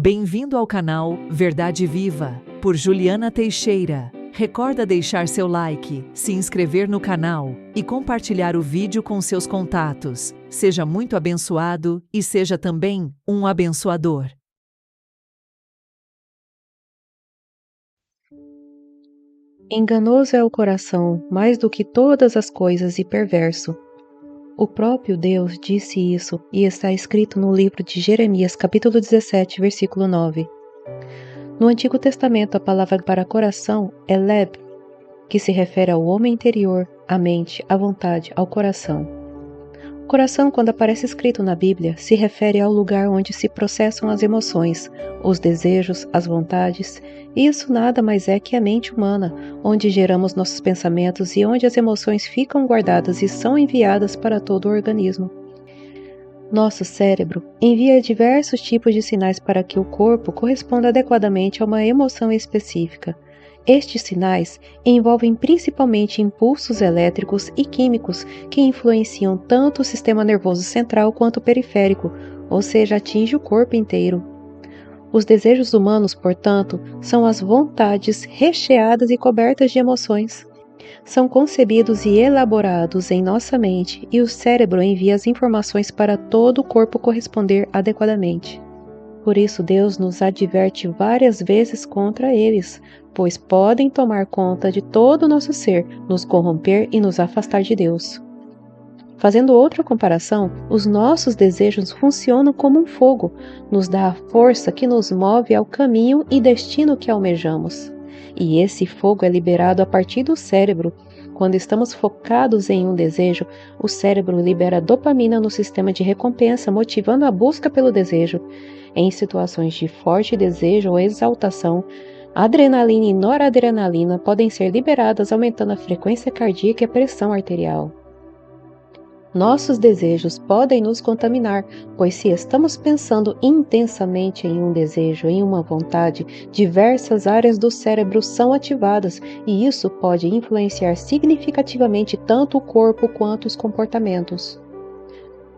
Bem-vindo ao canal Verdade Viva, por Juliana Teixeira. Recorda deixar seu like, se inscrever no canal e compartilhar o vídeo com seus contatos. Seja muito abençoado e seja também um abençoador. Enganoso é o coração, mais do que todas as coisas, e perverso. O próprio Deus disse isso, e está escrito no livro de Jeremias, capítulo 17, versículo 9. No Antigo Testamento, a palavra para coração é leb, que se refere ao homem interior, à mente, à vontade, ao coração. O coração, quando aparece escrito na Bíblia, se refere ao lugar onde se processam as emoções, os desejos, as vontades, e isso nada mais é que a mente humana, onde geramos nossos pensamentos e onde as emoções ficam guardadas e são enviadas para todo o organismo. Nosso cérebro envia diversos tipos de sinais para que o corpo corresponda adequadamente a uma emoção específica. Estes sinais envolvem principalmente impulsos elétricos e químicos que influenciam tanto o sistema nervoso central quanto o periférico, ou seja, atinge o corpo inteiro. Os desejos humanos, portanto, são as vontades recheadas e cobertas de emoções. São concebidos e elaborados em nossa mente e o cérebro envia as informações para todo o corpo corresponder adequadamente. Por isso Deus nos adverte várias vezes contra eles, pois podem tomar conta de todo o nosso ser, nos corromper e nos afastar de Deus. Fazendo outra comparação, os nossos desejos funcionam como um fogo, nos dá a força que nos move ao caminho e destino que almejamos. E esse fogo é liberado a partir do cérebro. Quando estamos focados em um desejo, o cérebro libera dopamina no sistema de recompensa, motivando a busca pelo desejo. Em situações de forte desejo ou exaltação, adrenalina e noradrenalina podem ser liberadas, aumentando a frequência cardíaca e a pressão arterial. Nossos desejos podem nos contaminar, pois se estamos pensando intensamente em um desejo, em uma vontade, diversas áreas do cérebro são ativadas e isso pode influenciar significativamente tanto o corpo quanto os comportamentos.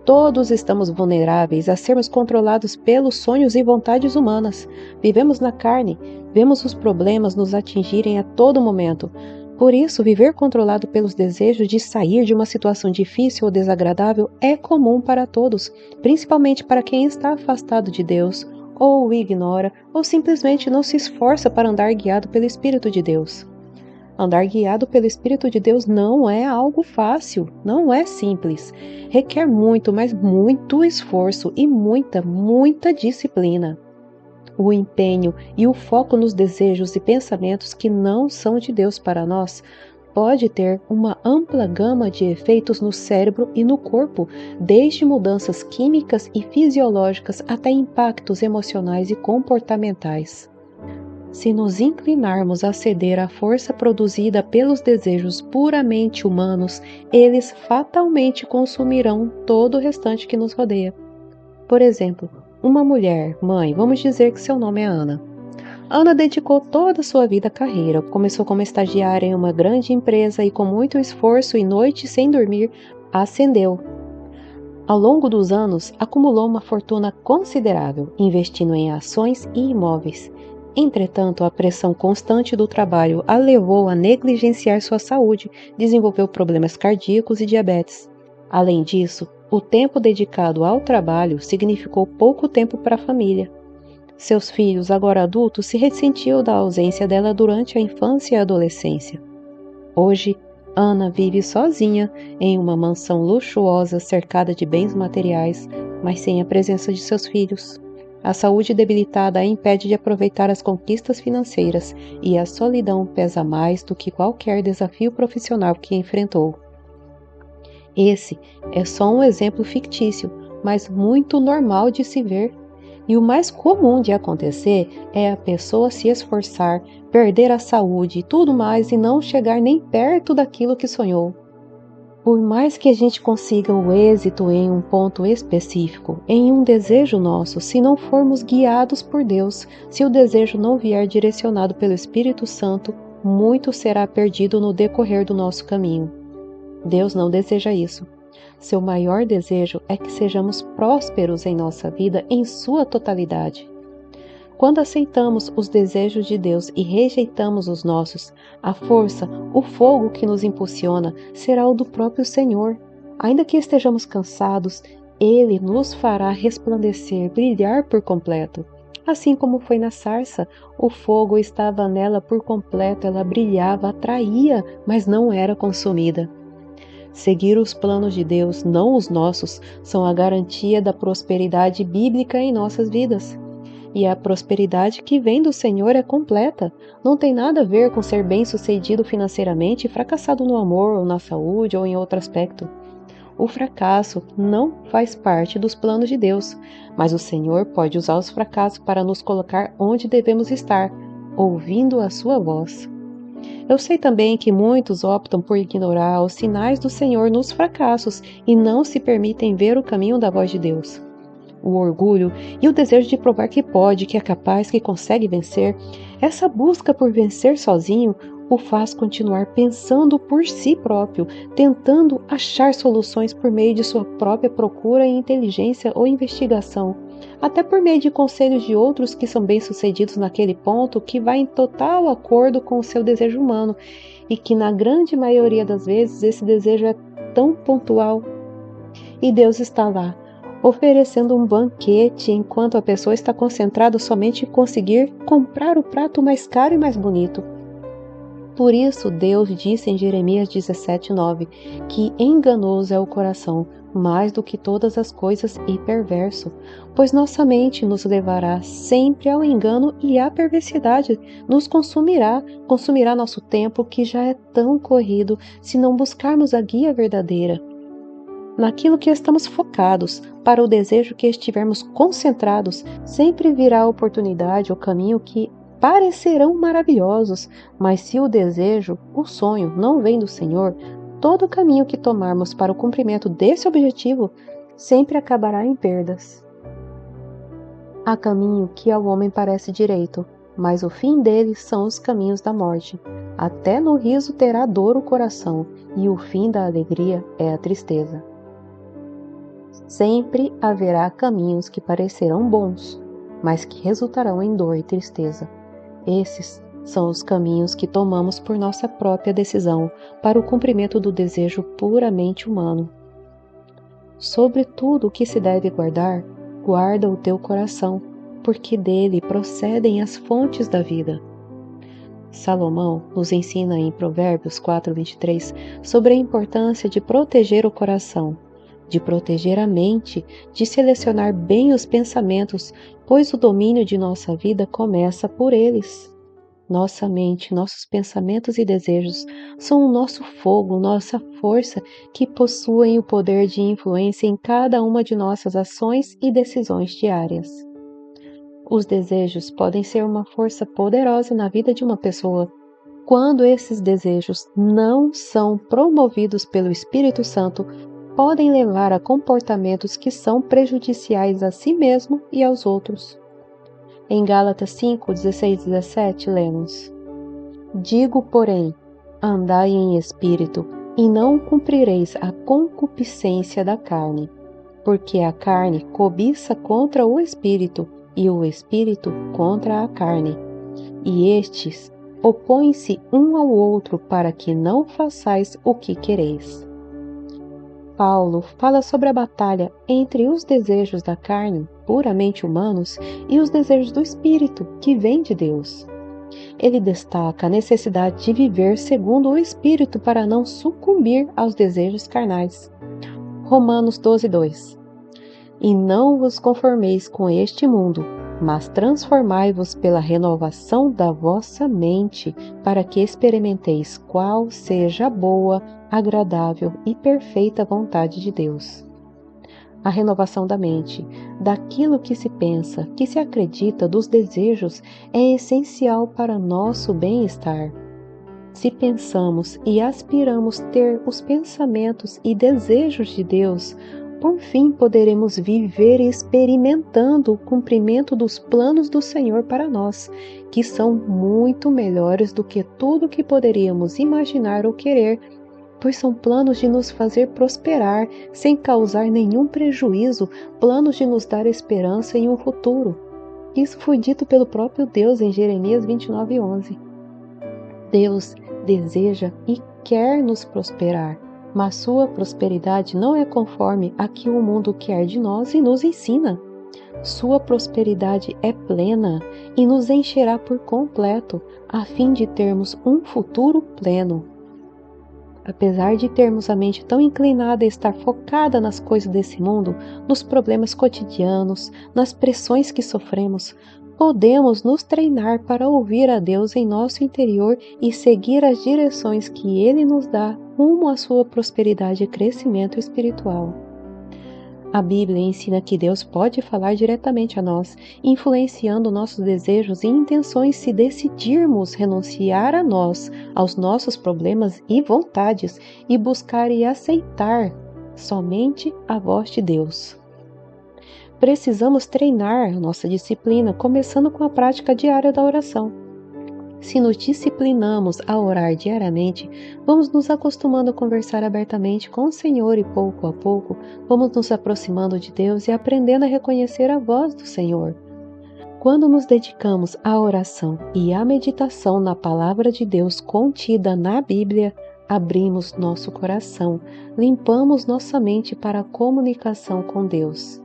Todos estamos vulneráveis a sermos controlados pelos sonhos e vontades humanas. Vivemos na carne, vemos os problemas nos atingirem a todo momento. Por isso, viver controlado pelos desejos de sair de uma situação difícil ou desagradável é comum para todos, principalmente para quem está afastado de Deus, ou o ignora, ou simplesmente não se esforça para andar guiado pelo Espírito de Deus. Andar guiado pelo Espírito de Deus não é algo fácil, não é simples. Requer muito, mas muito esforço e muita disciplina. O empenho e o foco nos desejos e pensamentos que não são de Deus para nós pode ter uma ampla gama de efeitos no cérebro e no corpo, desde mudanças químicas e fisiológicas até impactos emocionais e comportamentais. Se nos inclinarmos a ceder à força produzida pelos desejos puramente humanos, eles fatalmente consumirão todo o restante que nos rodeia. Por exemplo, uma mulher, mãe, vamos dizer que seu nome é Ana. Ana dedicou toda a sua vida à carreira, começou como estagiária em uma grande empresa e com muito esforço e noites sem dormir, ascendeu. Ao longo dos anos, acumulou uma fortuna considerável, investindo em ações e imóveis. Entretanto, a pressão constante do trabalho a levou a negligenciar sua saúde, desenvolveu problemas cardíacos e diabetes. Além disso, o tempo dedicado ao trabalho significou pouco tempo para a família. Seus filhos, agora adultos, se ressentiam da ausência dela durante a infância e a adolescência. Hoje, Ana vive sozinha em uma mansão luxuosa cercada de bens materiais, mas sem a presença de seus filhos. A saúde debilitada a impede de aproveitar as conquistas financeiras e a solidão pesa mais do que qualquer desafio profissional que enfrentou. Esse é só um exemplo fictício, mas muito normal de se ver. E o mais comum de acontecer é a pessoa se esforçar, perder a saúde e tudo mais e não chegar nem perto daquilo que sonhou. Por mais que a gente consiga o êxito em um ponto específico, em um desejo nosso, se não formos guiados por Deus, se o desejo não vier direcionado pelo Espírito Santo, muito será perdido no decorrer do nosso caminho. Deus não deseja isso. Seu maior desejo é que sejamos prósperos em nossa vida em sua totalidade. Quando aceitamos os desejos de Deus e rejeitamos os nossos, a força, o fogo que nos impulsiona será o do próprio Senhor. Ainda que estejamos cansados, Ele nos fará resplandecer, brilhar por completo. Assim como foi na sarça, o fogo estava nela por completo, ela brilhava, atraía, mas não era consumida. Seguir os planos de Deus, não os nossos, são a garantia da prosperidade bíblica em nossas vidas. E a prosperidade que vem do Senhor é completa. Não tem nada a ver com ser bem-sucedido financeiramente e fracassado no amor, ou na saúde, ou em outro aspecto. O fracasso não faz parte dos planos de Deus, mas o Senhor pode usar os fracassos para nos colocar onde devemos estar, ouvindo a sua voz. Eu sei também que muitos optam por ignorar os sinais do Senhor nos fracassos e não se permitem ver o caminho da voz de Deus. O orgulho e o desejo de provar que pode, que é capaz, que consegue vencer, essa busca por vencer sozinho o faz continuar pensando por si próprio, tentando achar soluções por meio de sua própria procura e inteligência ou investigação, até por meio de conselhos de outros que são bem-sucedidos naquele ponto, que vai em total acordo com o seu desejo humano e que na grande maioria das vezes esse desejo é tão pontual. E Deus está lá, oferecendo um banquete enquanto a pessoa está concentrada somente em conseguir comprar o prato mais caro e mais bonito. Por isso Deus disse em Jeremias 17:9 que enganoso é o coração, mais do que todas as coisas e perverso, pois nossa mente nos levará sempre ao engano e à perversidade, nos consumirá nosso tempo que já é tão corrido se não buscarmos a guia verdadeira. Naquilo que estamos focados, para o desejo que estivermos concentrados, sempre virá a oportunidade ou caminho que parecerão maravilhosos, mas se o desejo, o sonho, não vem do Senhor, todo caminho que tomarmos para o cumprimento desse objetivo sempre acabará em perdas. Há caminho que ao homem parece direito, mas o fim dele são os caminhos da morte. Até no riso terá dor o coração, e o fim da alegria é a tristeza. Sempre haverá caminhos que parecerão bons, mas que resultarão em dor e tristeza. Esses são os caminhos que tomamos por nossa própria decisão para o cumprimento do desejo puramente humano. Sobre tudo o que se deve guardar, guarda o teu coração, porque dele procedem as fontes da vida. Salomão nos ensina em Provérbios 4:23 sobre a importância de proteger o coração, de proteger a mente, de selecionar bem os pensamentos, pois o domínio de nossa vida começa por eles. Nossa mente, nossos pensamentos e desejos são o nosso fogo, nossa força, que possuem o poder de influência em cada uma de nossas ações e decisões diárias. Os desejos podem ser uma força poderosa na vida de uma pessoa. Quando esses desejos não são promovidos pelo Espírito Santo, podem levar a comportamentos que são prejudiciais a si mesmo e aos outros. Em Gálatas 5:16-17 lemos: Digo, porém, andai em espírito, e não cumprireis a concupiscência da carne, porque a carne cobiça contra o espírito, e o espírito contra a carne, e estes opõem-se um ao outro para que não façais o que quereis. Paulo fala sobre a batalha entre os desejos da carne, puramente humanos, e os desejos do Espírito, que vem de Deus. Ele destaca a necessidade de viver segundo o Espírito para não sucumbir aos desejos carnais. Romanos 12:2 E não vos conformeis com este mundo, mas transformai-vos pela renovação da vossa mente, para que experimenteis qual seja a boa, agradável e perfeita vontade de Deus. A renovação da mente, daquilo que se pensa, que se acredita, dos desejos, é essencial para nosso bem-estar. Se pensamos e aspiramos ter os pensamentos e desejos de Deus, por fim poderemos viver experimentando o cumprimento dos planos do Senhor para nós, que são muito melhores do que tudo que poderíamos imaginar ou querer, pois são planos de nos fazer prosperar sem causar nenhum prejuízo, planos de nos dar esperança em um futuro. Isso foi dito pelo próprio Deus em Jeremias 29:11. Deus deseja e quer nos prosperar, mas sua prosperidade não é conforme a que o mundo quer de nós e nos ensina. Sua prosperidade é plena e nos encherá por completo, a fim de termos um futuro pleno. Apesar de termos a mente tão inclinada a estar focada nas coisas desse mundo, nos problemas cotidianos, nas pressões que sofremos, podemos nos treinar para ouvir a Deus em nosso interior e seguir as direções que Ele nos dá rumo à sua prosperidade e crescimento espiritual. A Bíblia ensina que Deus pode falar diretamente a nós, influenciando nossos desejos e intenções se decidirmos renunciar a nós, aos nossos problemas e vontades e buscar e aceitar somente a voz de Deus. Precisamos treinar nossa disciplina, começando com a prática diária da oração. Se nos disciplinamos a orar diariamente, vamos nos acostumando a conversar abertamente com o Senhor e pouco a pouco vamos nos aproximando de Deus e aprendendo a reconhecer a voz do Senhor. Quando nos dedicamos à oração e à meditação na palavra de Deus contida na Bíblia, abrimos nosso coração, limpamos nossa mente para a comunicação com Deus.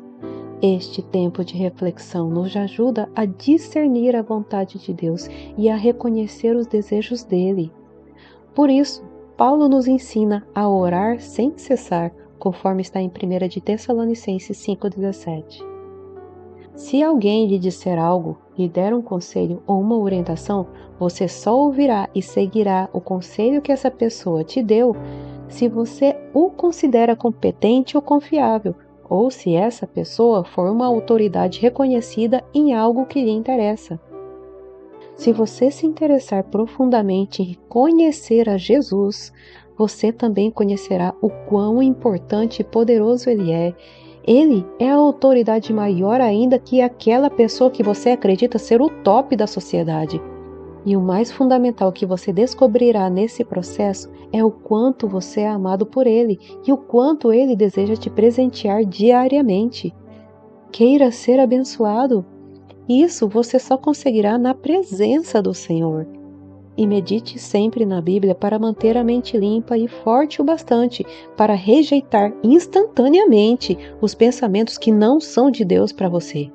Este tempo de reflexão nos ajuda a discernir a vontade de Deus e a reconhecer os desejos dele. Por isso, Paulo nos ensina a orar sem cessar, conforme está em 1 de Tessalonicenses 5,17. Se alguém lhe disser algo, lhe der um conselho ou uma orientação, você só ouvirá e seguirá o conselho que essa pessoa te deu se você o considera competente ou confiável, ou se essa pessoa for uma autoridade reconhecida em algo que lhe interessa. Se você se interessar profundamente em conhecer a Jesus, você também conhecerá o quão importante e poderoso Ele é. Ele é a autoridade maior ainda que aquela pessoa que você acredita ser o top da sociedade. E o mais fundamental que você descobrirá nesse processo é o quanto você é amado por Ele e o quanto Ele deseja te presentear diariamente. Queira ser abençoado. Isso você só conseguirá na presença do Senhor. E medite sempre na Bíblia para manter a mente limpa e forte o bastante para rejeitar instantaneamente os pensamentos que não são de Deus para você.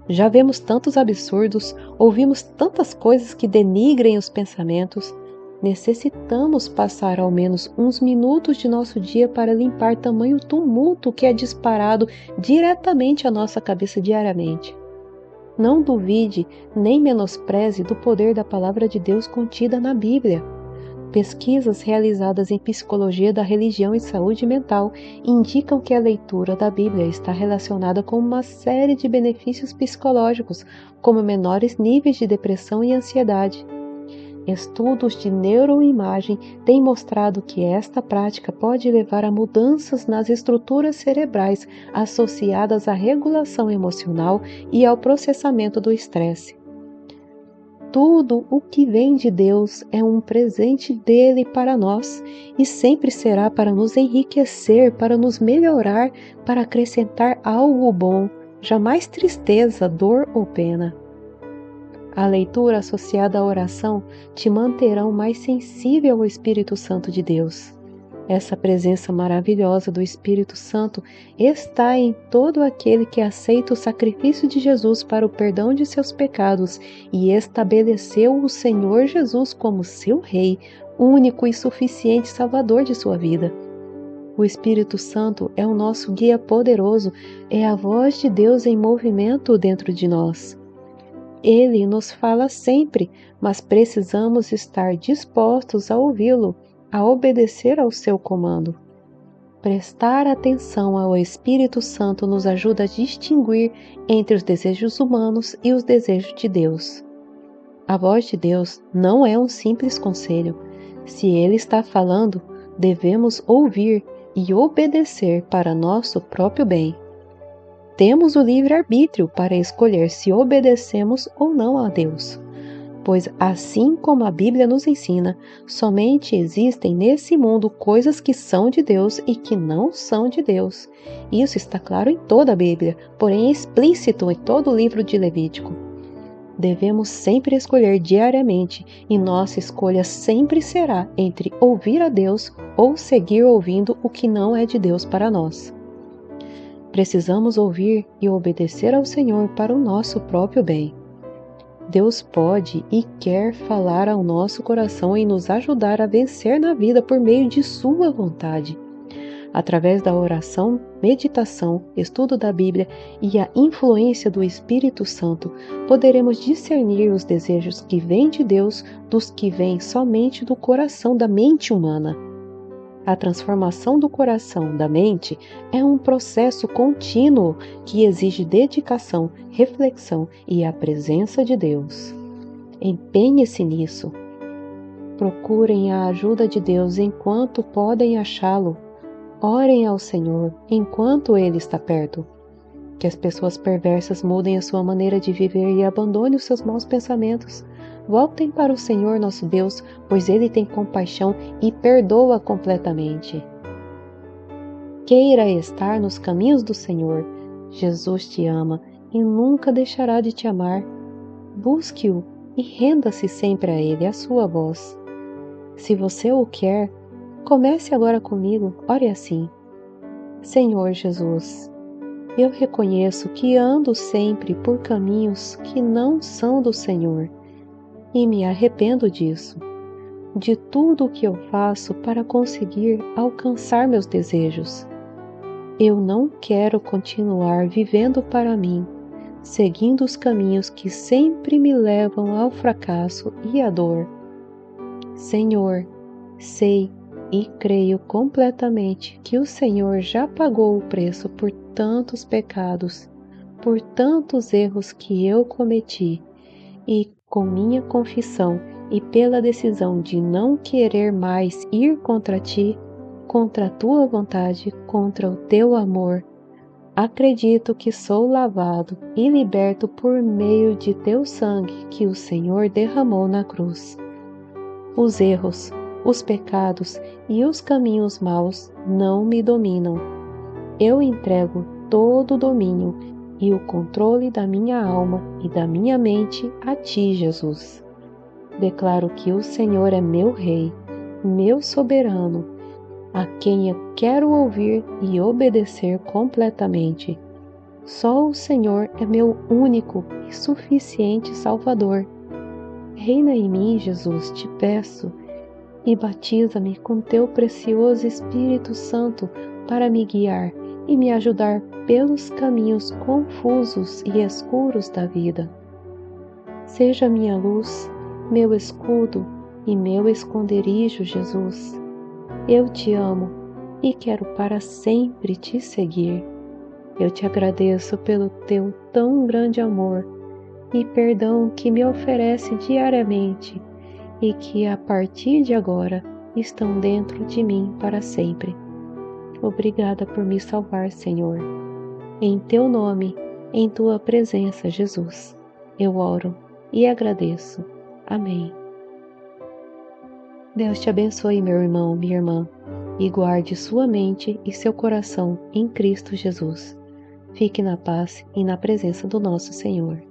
Já vemos tantos absurdos, ouvimos tantas coisas que denigrem os pensamentos. Necessitamos passar ao menos uns minutos de nosso dia para limpar tamanho tumulto que é disparado diretamente à nossa cabeça diariamente. Não duvide nem menospreze do poder da palavra de Deus contida na Bíblia. Pesquisas realizadas em psicologia da religião e saúde mental indicam que a leitura da Bíblia está relacionada com uma série de benefícios psicológicos, como menores níveis de depressão e ansiedade. Estudos de neuroimagem têm mostrado que esta prática pode levar a mudanças nas estruturas cerebrais associadas à regulação emocional e ao processamento do estresse. Tudo o que vem de Deus é um presente dele para nós e sempre será para nos enriquecer, para nos melhorar, para acrescentar algo bom, jamais tristeza, dor ou pena. A leitura associada à oração te manterá mais sensível ao Espírito Santo de Deus. Essa presença maravilhosa do Espírito Santo está em todo aquele que aceita o sacrifício de Jesus para o perdão de seus pecados e estabeleceu o Senhor Jesus como seu Rei, único e suficiente Salvador de sua vida. O Espírito Santo é o nosso guia poderoso, é a voz de Deus em movimento dentro de nós. Ele nos fala sempre, mas precisamos estar dispostos a ouvi-lo, a obedecer ao seu comando. Prestar atenção ao Espírito Santo nos ajuda a distinguir entre os desejos humanos e os desejos de Deus. A voz de Deus não é um simples conselho. Se Ele está falando, devemos ouvir e obedecer para nosso próprio bem. Temos o livre-arbítrio para escolher se obedecemos ou não a Deus. pois assim como a Bíblia nos ensina, somente existem nesse mundo coisas que são de Deus e que não são de Deus. Isso está claro em toda a Bíblia, porém explícito em todo o livro de Levítico. Devemos sempre escolher diariamente, e nossa escolha sempre será entre ouvir a Deus ou seguir ouvindo o que não é de Deus para nós. Precisamos ouvir e obedecer ao Senhor para o nosso próprio bem. Deus pode e quer falar ao nosso coração e nos ajudar a vencer na vida por meio de sua vontade. Através da oração, meditação, estudo da Bíblia e a influência do Espírito Santo, poderemos discernir os desejos que vêm de Deus dos que vêm somente do coração da mente humana. A transformação do coração da mente é um processo contínuo que exige dedicação, reflexão e a presença de Deus. Empenhe-se nisso. Procurem a ajuda de Deus enquanto podem achá-lo. Orem ao Senhor enquanto Ele está perto. Que as pessoas perversas mudem a sua maneira de viver e abandonem os seus maus pensamentos. Voltem para o Senhor nosso Deus, pois Ele tem compaixão e perdoa completamente. Queira estar nos caminhos do Senhor. Jesus te ama e nunca deixará de te amar. Busque-o e renda-se sempre a Ele, a sua voz. Se você o quer, comece agora comigo. Ore assim: Senhor Jesus, eu reconheço que ando sempre por caminhos que não são do Senhor. E me arrependo disso, de tudo o que eu faço para conseguir alcançar meus desejos. Eu não quero continuar vivendo para mim, seguindo os caminhos que sempre me levam ao fracasso e à dor. Senhor, sei e creio completamente que o Senhor já pagou o preço por tantos pecados, por tantos erros que eu cometi, e com minha confissão e pela decisão de não querer mais ir contra ti, contra a tua vontade, contra o teu amor, acredito que sou lavado e liberto por meio de teu sangue que o Senhor derramou na cruz. Os erros, os pecados e os caminhos maus não me dominam. Eu entrego todo o domínio e o controle da minha alma e da minha mente a ti, Jesus. Declaro que o Senhor é meu Rei, meu soberano, a quem eu quero ouvir e obedecer completamente. Só o Senhor é meu único e suficiente Salvador. Reina em mim, Jesus, te peço, e batiza-me com teu precioso Espírito Santo para me guiar e me ajudar pelos caminhos confusos e escuros da vida. Seja minha luz, meu escudo e meu esconderijo, Jesus. Eu te amo e quero para sempre te seguir. Eu te agradeço pelo teu tão grande amor e perdão que me oferece diariamente e que a partir de agora estão dentro de mim para sempre. Obrigada por me salvar, Senhor. Em teu nome, em tua presença, Jesus, eu oro e agradeço. Amém. Deus te abençoe, meu irmão, minha irmã, e guarde sua mente e seu coração em Cristo Jesus. Fique na paz e na presença do nosso Senhor.